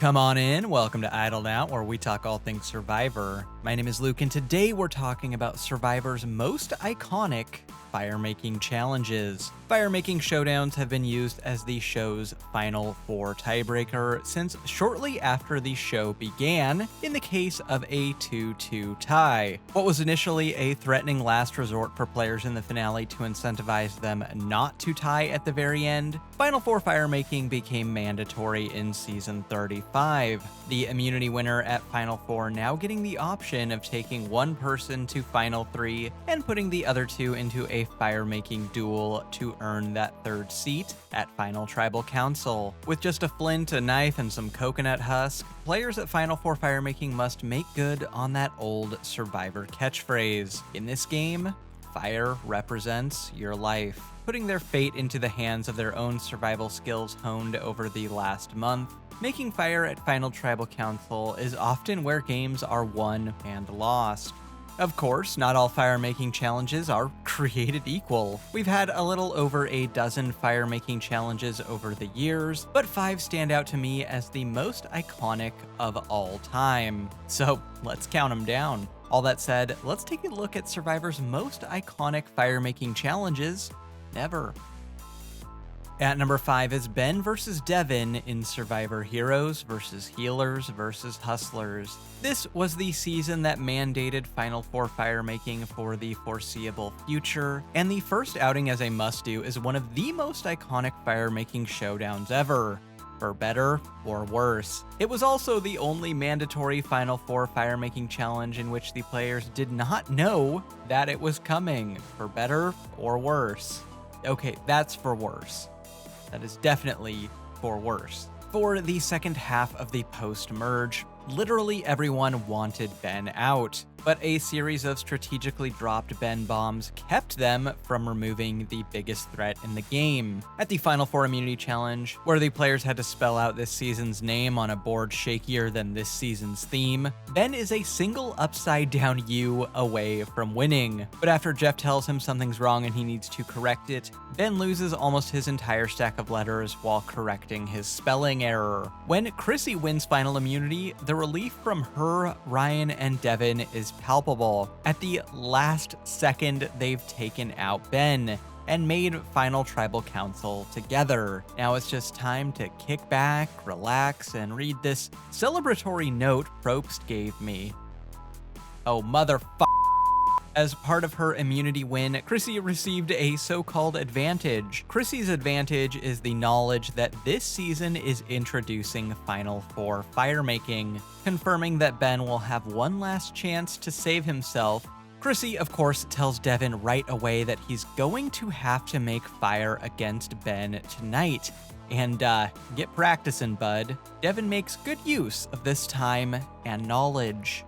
Come on in, welcome to Idled Out, where we talk all things Survivor. My name is Luke, and today we're talking about Survivor's most iconic fire-making challenges. Fire-making showdowns have been used as the show's final four tiebreaker since shortly after the show began, in the case of a 2-2 tie. What was initially a threatening last resort for players in the finale to incentivize them not to tie at the very end, Final Four fire-making became mandatory in Season 35. The immunity winner at Final Four now getting the option of taking one person to Final 3 and putting the other two into a fire-making duel to earn that third seat at Final Tribal Council. With just a flint, a knife, and some coconut husk, players at Final Four fire-making must make good on that old Survivor catchphrase. In this game, fire represents your life. Putting their fate into the hands of their own survival skills honed over the last month, making fire at Final Tribal Council is often where games are won and lost. Of course, not all fire-making challenges are created equal. We've had a little over a dozen fire-making challenges over the years, but 5 stand out to me as the most iconic of all time. So let's count them down. All that said, let's take a look at Survivor's most iconic fire-making challenges ever. At number 5 is Ben vs. Devon in Survivor Heroes vs. Healers vs. Hustlers. This was the season that mandated Final Four fire-making for the foreseeable future, and the first outing as a must-do is one of the most iconic fire-making showdowns ever, for better or worse. It was also the only mandatory Final Four fire-making challenge in which the players did not know that it was coming, for better or worse. Okay, that's for worse. That is definitely for worse. For the second half of the post-merge, literally everyone wanted Ben out, but a series of strategically dropped Ben bombs kept them from removing the biggest threat in the game. At the Final Four Immunity Challenge, where the players had to spell out this season's name on a board shakier than this season's theme, Ben is a single upside-down U away from winning. But after Jeff tells him something's wrong and he needs to correct it, Ben loses almost his entire stack of letters while correcting his spelling error. When Chrissy wins Final Immunity, the relief from her, Ryan, and Devon is palpable. At the last second, they've taken out Ben and made Final Tribal Council together. Now it's just time to kick back, relax, and read this celebratory note Probst gave me. Oh, motherfucker. As part of her immunity win, Chrissy received a so-called advantage. Chrissy's advantage is the knowledge that this season is introducing Final Four fire-making, confirming that Ben will have one last chance to save himself. Chrissy, of course, tells Devon right away that he's going to have to make fire against Ben tonight. And, get practicing, bud. Devon makes good use of this time and knowledge.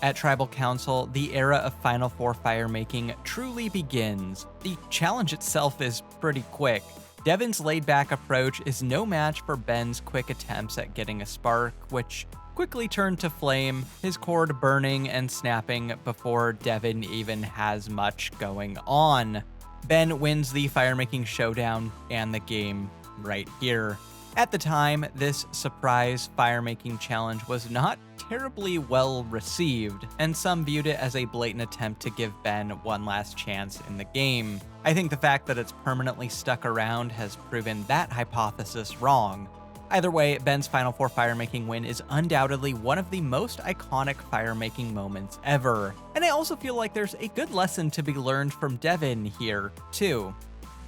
At Tribal Council, the era of Final Four fire-making truly begins. The challenge itself is pretty quick. Devon's laid-back approach is no match for Ben's quick attempts at getting a spark, which quickly turned to flame, his cord burning and snapping before Devon even has much going on. Ben wins the fire-making showdown and the game right here. At the time, this surprise fire-making challenge was not terribly well received, and some viewed it as a blatant attempt to give Ben one last chance in the game. I think the fact that it's permanently stuck around has proven that hypothesis wrong. Either way, Ben's Final Four fire-making win is undoubtedly one of the most iconic fire-making moments ever. And I also feel like there's a good lesson to be learned from Devon here, too.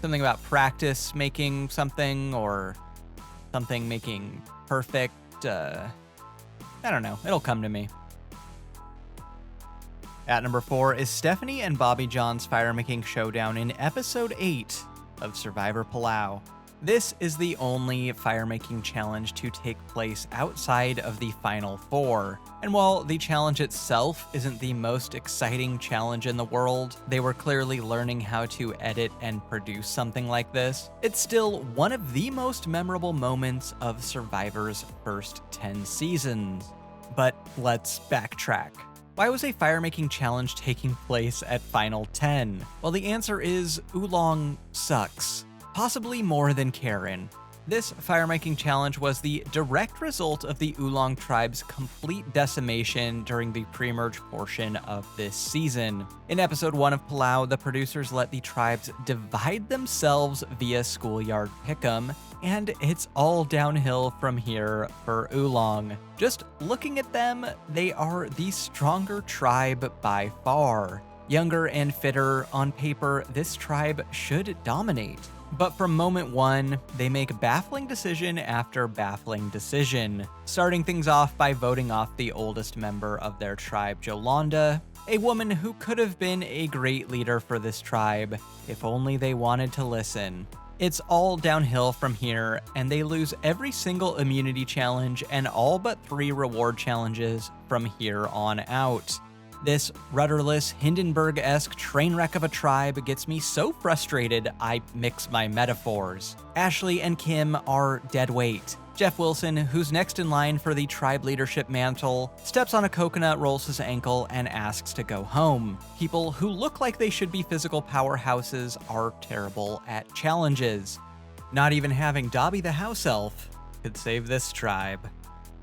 Something about practice making something, or something making perfect, I don't know, it'll come to me. At number 4 is Stephanie and Bobby John's fire-making showdown in Episode 8 of Survivor Palau. This is the only fire-making challenge to take place outside of the Final Four. And while the challenge itself isn't the most exciting challenge in the world, they were clearly learning how to edit and produce something like this. It's still one of the most memorable moments of Survivor's first 10 seasons. But let's backtrack. Why was a fire-making challenge taking place at Final 10? Well, the answer is Oolong sucks. Possibly more than Karen. This fire-making challenge was the direct result of the Oolong tribe's complete decimation during the pre-merge portion of this season. In episode 1 of Palau, the producers let the tribes divide themselves via schoolyard pick'em, and it's all downhill from here for Oolong. Just looking at them, they are the stronger tribe by far. Younger and fitter, on paper, this tribe should dominate. But from moment one, they make baffling decision after baffling decision, starting things off by voting off the oldest member of their tribe, Jolanda, a woman who could have been a great leader for this tribe, if only they wanted to listen. It's all downhill from here, and they lose every single immunity challenge and all but 3 reward challenges from here on out. This rudderless, Hindenburg-esque train wreck of a tribe gets me so frustrated I mix my metaphors. Ashley and Kim are dead weight. Jeff Wilson, who's next in line for the tribe leadership mantle, steps on a coconut, rolls his ankle, and asks to go home. People who look like they should be physical powerhouses are terrible at challenges. Not even having Dobby the house elf could save this tribe.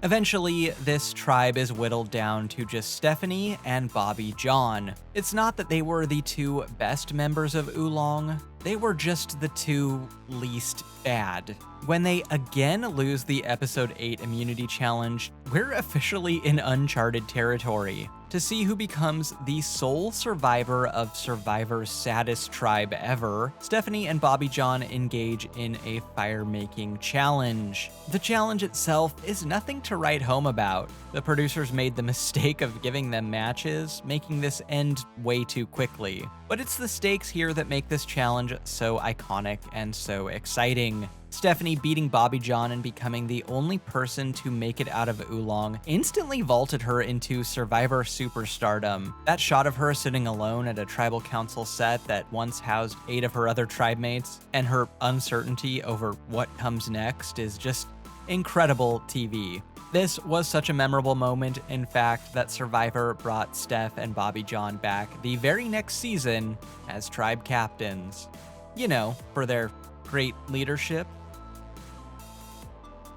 Eventually, this tribe is whittled down to just Stephanie and Bobby John. It's not that they were the 2 best members of Oolong, they were just the 2 least bad. When they again lose the episode 8 immunity challenge, we're officially in uncharted territory. To see who becomes the sole survivor of Survivor's saddest tribe ever, Stephanie and Bobby John engage in a fire-making challenge. The challenge itself is nothing to write home about. The producers made the mistake of giving them matches, making this end way too quickly. But it's the stakes here that make this challenge so iconic and so exciting. Stephanie beating Bobby John and becoming the only person to make it out of Oolong instantly vaulted her into Survivor superstardom. That shot of her sitting alone at a tribal council set that once housed 8 of her other tribe mates, and her uncertainty over what comes next is just incredible TV. This was such a memorable moment, in fact, that Survivor brought Steph and Bobby John back the very next season as tribe captains. You know, for their great leadership.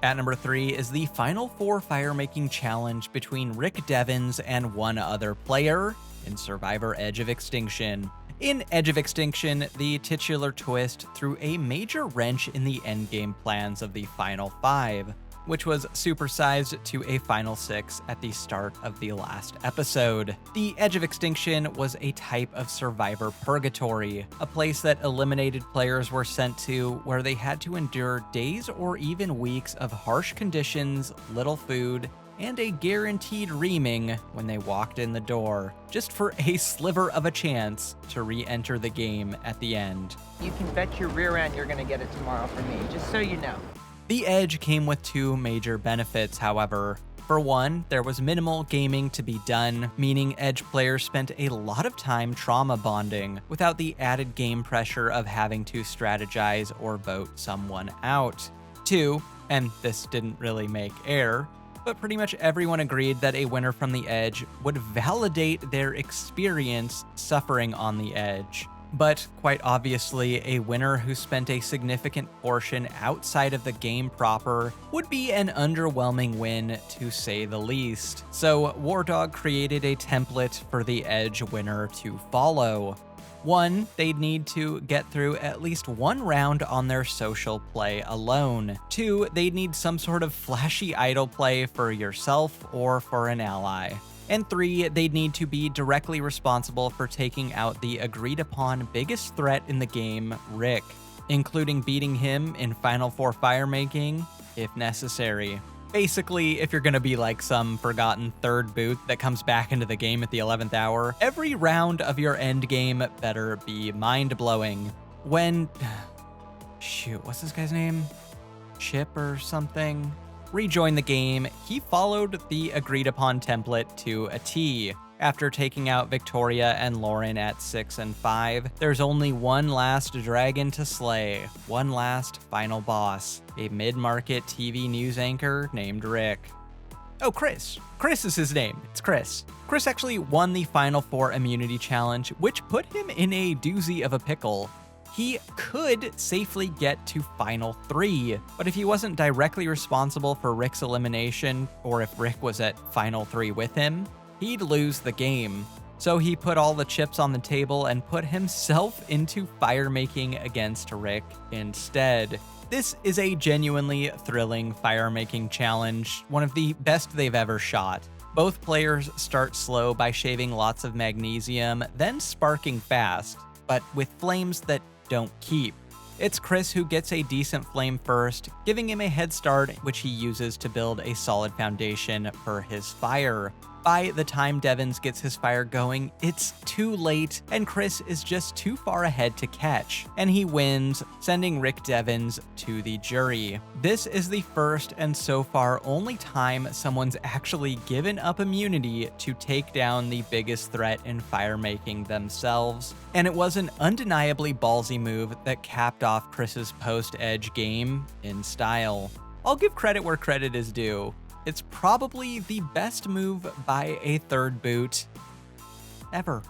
At number 3 is the Final 4 fire-making challenge between Rick Devons and one other player in Survivor Edge of Extinction. In Edge of Extinction, the titular twist threw a major wrench in the endgame plans of the Final 5, which was supersized to a Final 6 at the start of the last episode. The Edge of Extinction was a type of Survivor purgatory, a place that eliminated players were sent to where they had to endure days or even weeks of harsh conditions, little food, and a guaranteed reaming when they walked in the door, just for a sliver of a chance to re-enter the game at the end. You can bet your rear end you're gonna get it tomorrow from me, just so you know. The Edge came with 2 major benefits, however. For one, there was minimal gaming to be done, meaning Edge players spent a lot of time trauma bonding without the added game pressure of having to strategize or vote someone out. 2, and this didn't really make air, but pretty much everyone agreed that a winner from the Edge would validate their experience suffering on the Edge. But quite obviously, a winner who spent a significant portion outside of the game proper would be an underwhelming win, to say the least. So Wardog created a template for the Edge winner to follow. 1, they'd need to get through at least 1 round on their social play alone. 2, they'd need some sort of flashy idol play for yourself or for an ally. And 3, they'd need to be directly responsible for taking out the agreed-upon biggest threat in the game, Rick, including beating him in Final 4 fire-making, if necessary. Basically, if you're gonna be like some forgotten third boot that comes back into the game at the 11th hour, every round of your endgame better be mind-blowing. When... shoot, what's this guy's name? Chip or something? Rejoined the game, he followed the agreed-upon template to a T. After taking out Victoria and Lauren at 6 and 5, there's only one last dragon to slay, one last final boss, a mid-market TV news anchor named Rick. Oh, Chris. Chris is his name. It's Chris. Chris actually won the Final 4 immunity challenge, which put him in a doozy of a pickle. he could safely get to Final 3. But if he wasn't directly responsible for Rick's elimination, or if Rick was at Final 3 with him, he'd lose the game. So he put all the chips on the table and put himself into fire making against Rick instead. This is a genuinely thrilling fire making challenge, one of the best they've ever shot. Both players start slow by shaving lots of magnesium, then sparking fast, but with flames that don't keep. It's Chris who gets a decent flame first, giving him a head start which he uses to build a solid foundation for his fire. By the time Devon gets his fire going, it's too late, and Chris is just too far ahead to catch, and he wins, sending Rick Devons to the jury. This is the first and so far only time someone's actually given up immunity to take down the biggest threat in fire making themselves, and it was an undeniably ballsy move that capped off Chris's post-edge game in style. I'll give credit where credit is due. It's probably the best move by a third boot ever.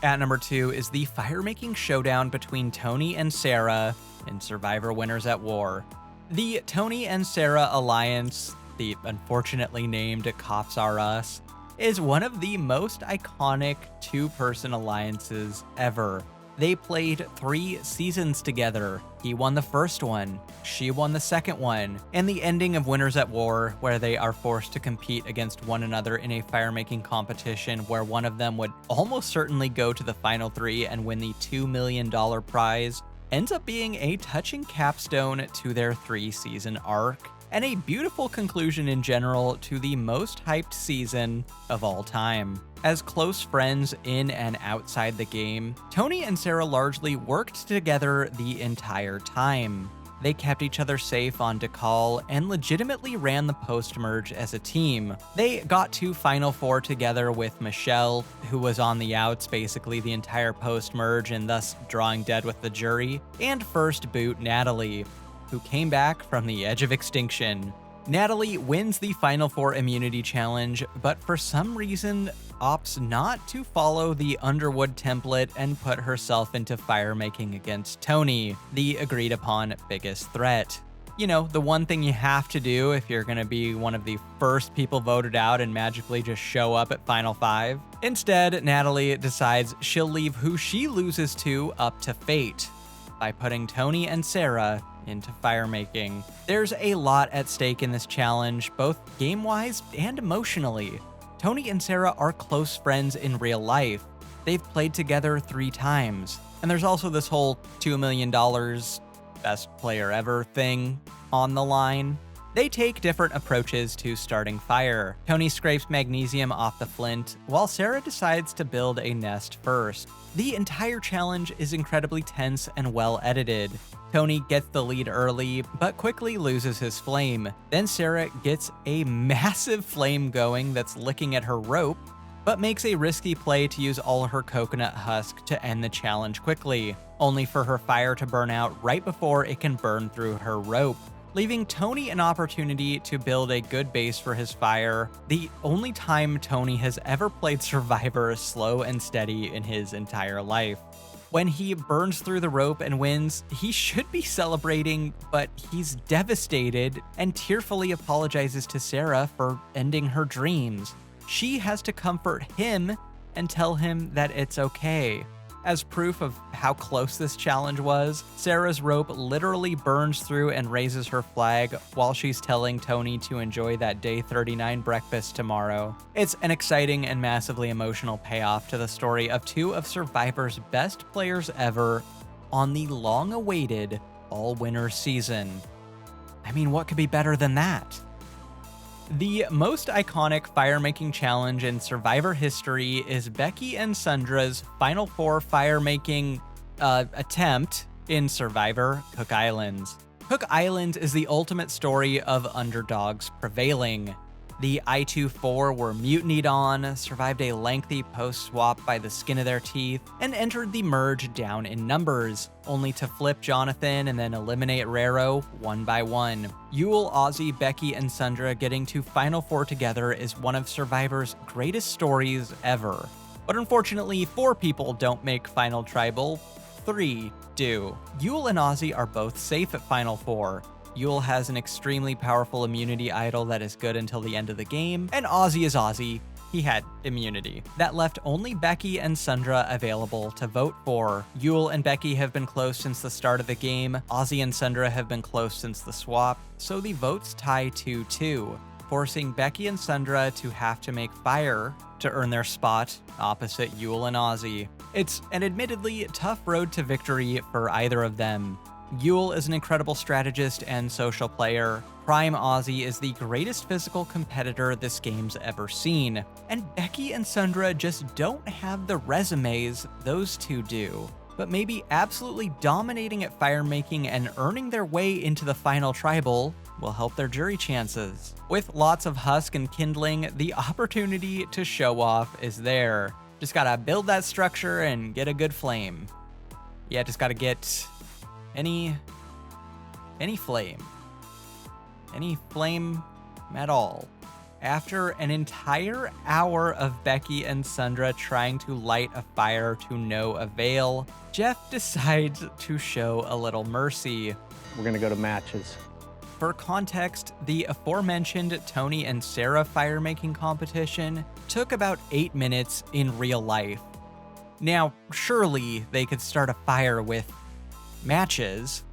At number 2 is the fire-making showdown between Tony and Sarah in Survivor Winners at War. The Tony and Sarah alliance, the unfortunately named Cops R Us, is one of the most iconic two-person alliances ever. They played 3 seasons together. He won the first one, she won the second one, and the ending of Winners at War, where they are forced to compete against one another in a fire-making competition where one of them would almost certainly go to the final 3 and win the $2 million prize, ends up being a touching capstone to their 3-season arc, and a beautiful conclusion in general to the most hyped season of all time. As close friends in and outside the game, Tony and Sarah largely worked together the entire time. They kept each other safe on Decall and legitimately ran the post-merge as a team. They got to Final 4 together with Michelle, who was on the outs basically the entire post-merge and thus drawing dead with the jury, and first boot Natalie, who came back from the edge of extinction. Natalie wins the Final 4 immunity challenge, but for some reason opts not to follow the Underwood template and put herself into fire making against Tony, the agreed upon biggest threat. You know, the one thing you have to do if you're gonna be one of the first people voted out and magically just show up at Final 5. Instead, Natalie decides she'll leave who she loses to up to fate by putting Tony and Sarah into fire making. There's a lot at stake in this challenge, both game-wise and emotionally. Tony and Sarah are close friends in real life. They've played together 3 times. And there's also this whole $2 million best player ever thing on the line. They take different approaches to starting fire. Tony scrapes magnesium off the flint, while Sarah decides to build a nest first. The entire challenge is incredibly tense and well edited. Tony gets the lead early, but quickly loses his flame. Then Sarah gets a massive flame going that's licking at her rope, but makes a risky play to use all her coconut husk to end the challenge quickly, only for her fire to burn out right before it can burn through her rope, leaving Tony an opportunity to build a good base for his fire, the only time Tony has ever played Survivor slow and steady in his entire life. When he burns through the rope and wins, he should be celebrating, but he's devastated and tearfully apologizes to Sarah for ending her dreams. She has to comfort him and tell him that it's okay. As proof of how close this challenge was, Sarah's rope literally burns through and raises her flag while she's telling Tony to enjoy that day 39 breakfast tomorrow. It's an exciting and massively emotional payoff to the story of 2 of Survivor's best players ever on the long-awaited all-winner season. I mean, what could be better than that? The most iconic fire-making challenge in Survivor history is Becky and Sandra's Final 4 fire-making attempt in Survivor Cook Islands. Cook Islands is the ultimate story of underdogs prevailing. The I-24 were mutinied on, survived a lengthy post-swap by the skin of their teeth, and entered the merge down in numbers, only to flip Jonathan and then eliminate Rero one by one. Yule, Ozzy, Becky, and Sandra getting to Final 4 together is one of Survivor's greatest stories ever. But unfortunately, 4 people don't make Final Tribal, 3 do. Yule and Ozzy are both safe at Final 4. Yule has an extremely powerful immunity idol that is good until the end of the game, and Ozzy is Ozzy. He had immunity. That left only Becky and Sandra available to vote for. Yule and Becky have been close since the start of the game. Ozzy and Sandra have been close since the swap, so the votes tie 2-2, forcing Becky and Sandra to have to make fire to earn their spot opposite Yule and Ozzy. It's an admittedly tough road to victory for either of them. Yule is an incredible strategist and social player. Prime Ozzy is the greatest physical competitor this game's ever seen. And Becky and Sandra just don't have the resumes those two do. But maybe absolutely dominating at fire making and earning their way into the Final Tribal will help their jury chances. With lots of husk and kindling, the opportunity to show off is there. Just gotta build that structure and get a good flame. Yeah, just gotta get any flame. Any flame at all. After an entire hour of Becky and Sandra trying to light a fire to no avail, Jeff decides to show a little mercy. We're gonna go to matches. For context, the aforementioned Tony and Sarah fire-making competition took about 8 minutes in real life. Now, surely they could start a fire with matches.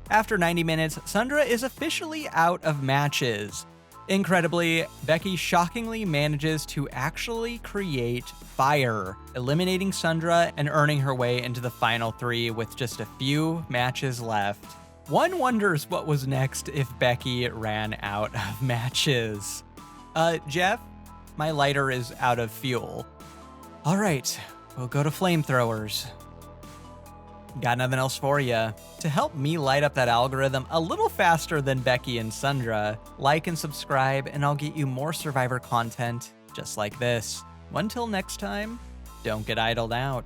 After 90 minutes, Sandra is officially out of matches. Incredibly, Becky shockingly manages to actually create fire, eliminating Sandra and earning her way into the final 3 with just a few matches left. One wonders what was next if Becky ran out of matches. Jeff, my lighter is out of fuel. All right, we'll go to flamethrowers. Got nothing else for you. To help me light up that algorithm a little faster than Becky and Sandra, like and subscribe and I'll get you more Survivor content just like this. Until next time, don't get idled out.